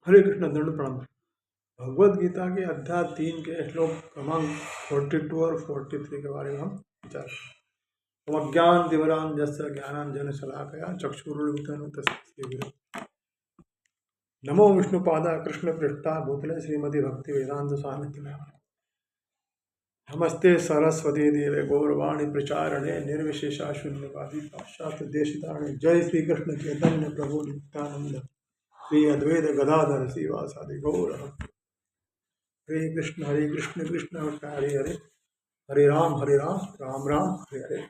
हरे कृष्ण दंड प्रणाम। भगवद गीता के अध्याय 3 के श्लोक क्रमांक 42 और 43 के बारे में हम विचार करें। अज्ञान दिवरान जस्य ज्ञानांजन शलाकया चक्षुरुन्मिलितं तस्मै गुरवे नमो विष्णुपादा कृष्ण पृष्ठा भूतले श्रीमती भक्ति वेदांत स्वामी नमस्ते सरस्वती देवे गौरवाणी प्रचारणे निर्विशेषा शून्यवादी पाश्चात्य देशितारणे। जय श्री कृष्ण चैतन्य प्रभु नित्यानंद श्री अद्वैत गदाधर श्रीवासादि गौर। हरे कृष्ण कृष्ण कृष्ण हरे हरे, हरे राम राम राम हरे हरे।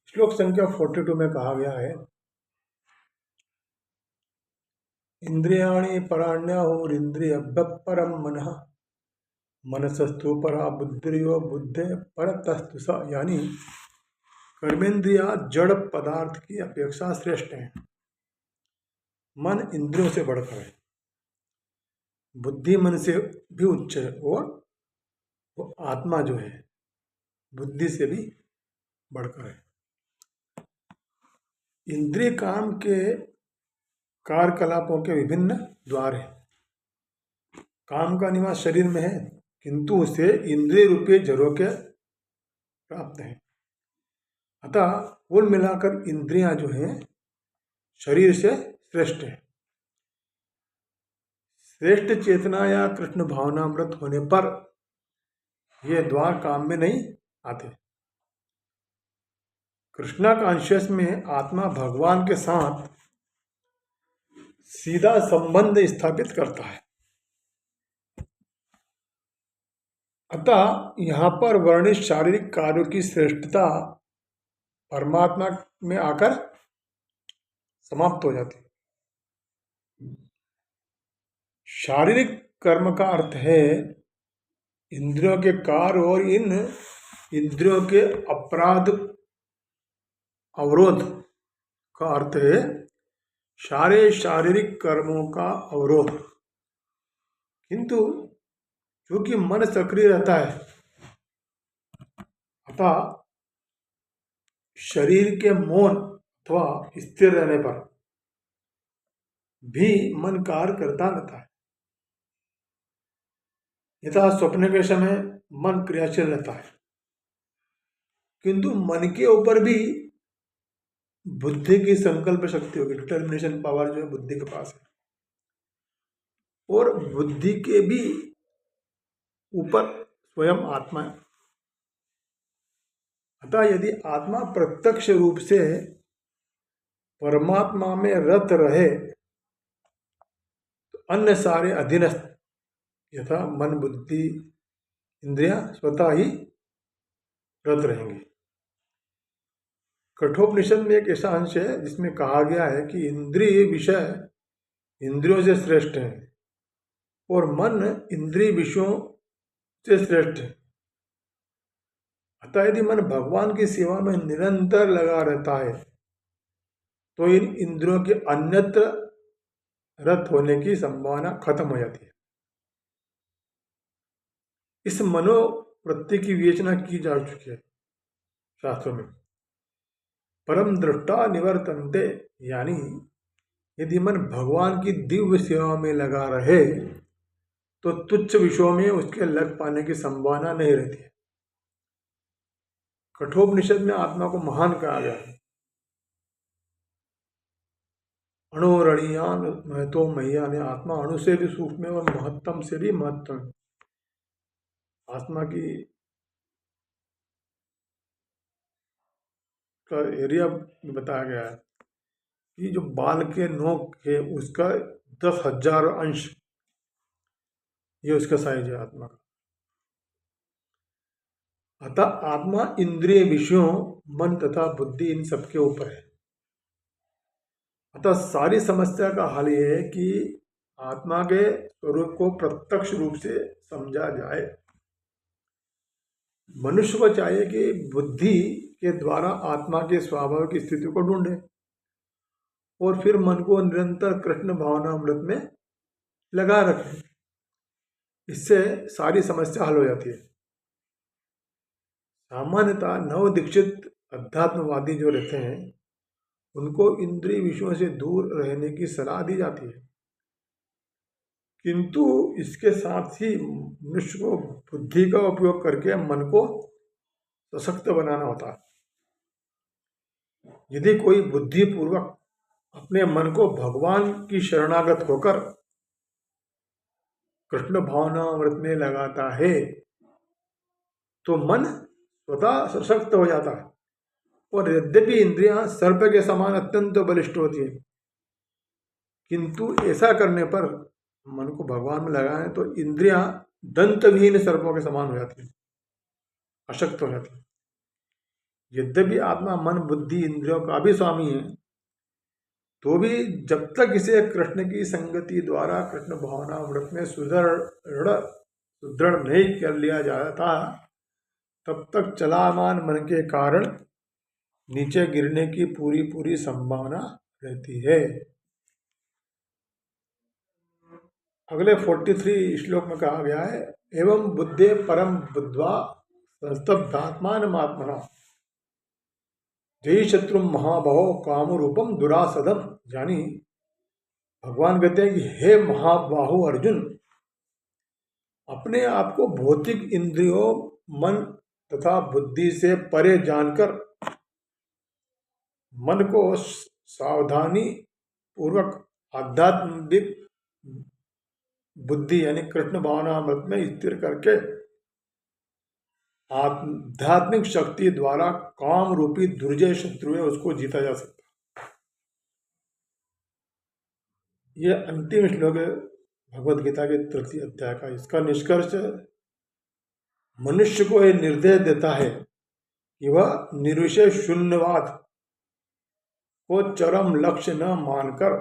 श्लोक संख्या 42 में कहा गया है, इंद्रियाणि पराण्याहुरिन्द्रियभ्यः परं मनः मनसस्तु परा बुद्धिर्यो बुद्धे परतस्तु स। यानी कर्मेंद्रिया जड़ पदार्थ की अपेक्षा श्रेष्ठ है। मन इंद्रियों से बढ़कर है, बुद्धि मन से भी उच्च है, और वो आत्मा जो है बुद्धि से भी बढ़कर है। इंद्रिय काम के कार्यकलापों के विभिन्न द्वार हैं। काम का निवास शरीर में है, किंतु उसे इंद्रिय रूपी जड़ों के प्राप्त है। अतः कुल मिलाकर इंद्रियां जो हैं शरीर से श्रेष्ठ है। श्रेष्ठ चेतना या कृष्ण भावनामृत होने पर ये द्वार काम में नहीं आते। कृष्णा कॉन्शियस में आत्मा भगवान के साथ सीधा संबंध स्थापित करता है। अतः यहाँ पर वर्णित शारीरिक कार्यों की श्रेष्ठता परमात्मा में आकर समाप्त हो जाती है। शारीरिक कर्म का अर्थ है इंद्रियों के कार्य, और इन इंद्रियों के अपराध अवरोध का अर्थ है सारे शारीरिक कर्मों का अवरोध। किंतु क्योंकि मन सक्रिय रहता है, अतः शरीर के मौन अथवा स्थिर रहने पर भी मन कार्य करता रहता है। यथा स्वप्न के समय मन क्रियाशील रहता है, किंतु मन के ऊपर भी बुद्धि की संकल्प शक्ति होगी। डिटर्मिनेशन पावर जो है बुद्धि के पास है, और बुद्धि के भी ऊपर स्वयं आत्मा है। अतः यदि आत्मा प्रत्यक्ष रूप से परमात्मा में रत रहे तो अन्य सारे अधीनस्थ यथा मन बुद्धि इंद्रियां स्वतः ही रत रहेंगे। कठोपनिषद में एक ऐसा अंश है जिसमें कहा गया है कि इंद्रिय विषय इंद्रियों से श्रेष्ठ है और मन इंद्रिय विषयों से श्रेष्ठ है। अतः यदि मन भगवान की सेवा में निरंतर लगा रहता है तो इन इंद्रियों के अन्यत्र रत होने की संभावना खत्म हो जाती है। इस मनोवृत्ति की विवेचना की जा चुकी है शास्त्रों में। परम दृष्टा निवर्तन्ते, यानी यदि मन भगवान की दिव्य सेवा में लगा रहे तो तुच्छ विषयों में उसके लग पाने की संभावना नहीं रहती है। कठोपनिषद में आत्मा को महान कहा गया है। अणुरणीयान महतो मैया ने, आत्मा अणु से भी सूक्ष्म है और महत्तम से भी महत्तम है। आत्मा की का एरिया बताया गया है कि जो बाल के नोक है उसका 10,000 अंश ये उसका साइज है आत्मा का। अतः आत्मा इंद्रिय विषयों मन तथा बुद्धि इन सबके ऊपर है। अतः सारी समस्या का हल यह है कि आत्मा के स्वरूप को प्रत्यक्ष रूप से समझा जाए। मनुष्य को चाहिए कि बुद्धि के द्वारा आत्मा के स्वाभाविक स्थिति को ढूंढे और फिर मन को निरंतर कृष्ण भावनामृत में लगा रखे। इससे सारी समस्या हल हो जाती है। सामान्यतः नव दीक्षित अध्यात्मवादी जो रहते हैं उनको इंद्रिय विषयों से दूर रहने की सलाह दी जाती है। किंतु इसके साथ ही मनुष्य को बुद्धि का उपयोग करके मन को सशक्त बनाना होता है। यदि कोई बुद्धिपूर्वक अपने मन को भगवान की शरणागत होकर कृष्ण भावनामृत में लगाता है तो मन स्वतः सशक्त हो जाता है। और यद्यपि इंद्रियां सर्प के समान अत्यंत बलिष्ठ होती है, किंतु ऐसा करने पर मन को भगवान में लगाएं तो इंद्रियां दंतविहीन सर्पों के समान हो जाती है, अशक्त हो जाती है। यद्यपि आत्मा मन बुद्धि इंद्रियों का भी स्वामी है, तो भी जब तक इसे कृष्ण की संगति द्वारा कृष्ण भावनामृत में सुदृढ़ नहीं कर लिया जाता, तब तक चलामान मन के कारण नीचे गिरने की पूरी संभावना रहती है। अगले 43 श्लोक में कहा गया है, एवं बुद्धे परम बुद्ध्वा संस्तब्धात्मानमात्मना जय शत्रु महाबहो काम रूपम दुरासदम। यानी भगवान कहते हैं कि हे महाबाहु अर्जुन, अपने आप को भौतिक इंद्रियों मन तथा बुद्धि से परे जानकर मन को सावधानी पूर्वक आध्यात्मिक बुद्धि यानी कृष्ण भावनामृत में स्थिर करके आध्यात्मिक शक्ति द्वारा काम रूपी दुर्जय शत्रु है उसको जीता जा सकता है। यह अंतिम श्लोक है भगवद गीता के 3 अध्याय का। इसका निष्कर्ष मनुष्य को यह निर्देश देता है कि वह निर्विशेष शून्यवाद को चरम लक्ष्य न मानकर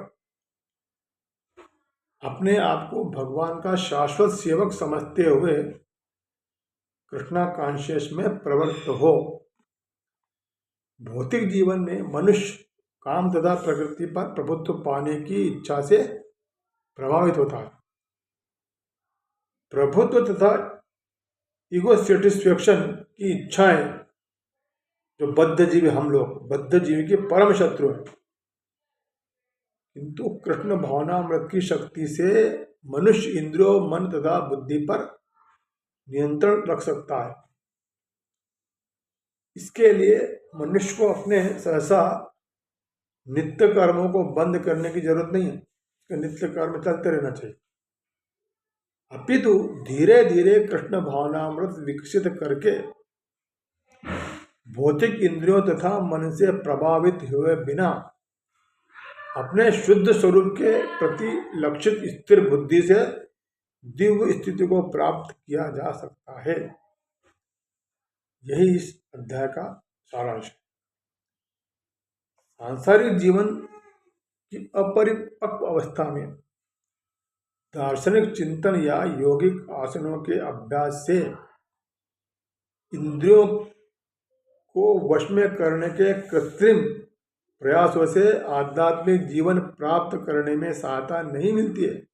अपने आप को भगवान का शाश्वत सेवक समझते हुए कृष्णा कॉन्शियस में प्रवृत्त हो। भौतिक जीवन में मनुष्य काम तथा प्रकृति पर प्रभुत्व पाने की इच्छा से प्रभावित होता है। प्रभुत्व तथा ईगो सेटिस्फेक्शन की इच्छाएं जो बद्ध जीवी, हम लोग बद्ध जीवी के परम शत्रु हैं, किंतु कृष्ण भावनामृत की शक्ति से मनुष्य इंद्रियों मन तथा बुद्धि पर नियंत्रण रख सकता है। इसके लिए मनुष्य को अपने सहसा नित्य कर्मों को बंद करने की जरूरत नहीं है, नित्य कर्म चलते रहना चाहिए। अपितु धीरे धीरे कृष्ण भावनामृत विकसित करके भौतिक इंद्रियों तथा मन से प्रभावित हुए बिना अपने शुद्ध स्वरूप के प्रति लक्षित स्थिर बुद्धि से दिव्य स्थिति को प्राप्त किया जा सकता है। यही इस अध्याय का सारांश है। सांसारिक जीवन की अपरिपक्व अवस्था में दार्शनिक चिंतन या यौगिक आसनों के अभ्यास से इंद्रियों को वश में करने के कृत्रिम प्रयासों से आध्यात्मिक जीवन प्राप्त करने में सहायता नहीं मिलती है।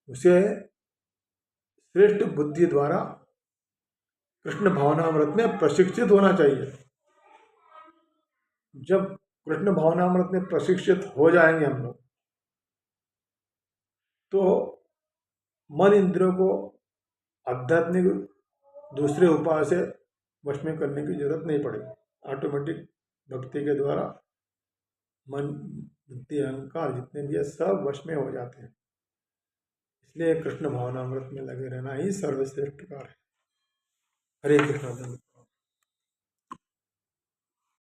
उसे श्रेष्ठ बुद्धि द्वारा कृष्ण भावनामृत में प्रशिक्षित होना चाहिए। जब कृष्ण भावनामृत में प्रशिक्षित हो जाएंगे हम लोग, तो मन इंद्रियों को आध्यात्मिक दूसरे उपाय से वश में करने की जरूरत नहीं पड़ेगी। ऑटोमेटिक भक्ति के द्वारा मन बुद्धि अहंकार जितने भी है सब वश में हो जाते हैं। इसलिए कृष्ण भावनामृत में लगे रहना ही सर्वश्रेष्ठ कार्य है। हरे कृष्ण।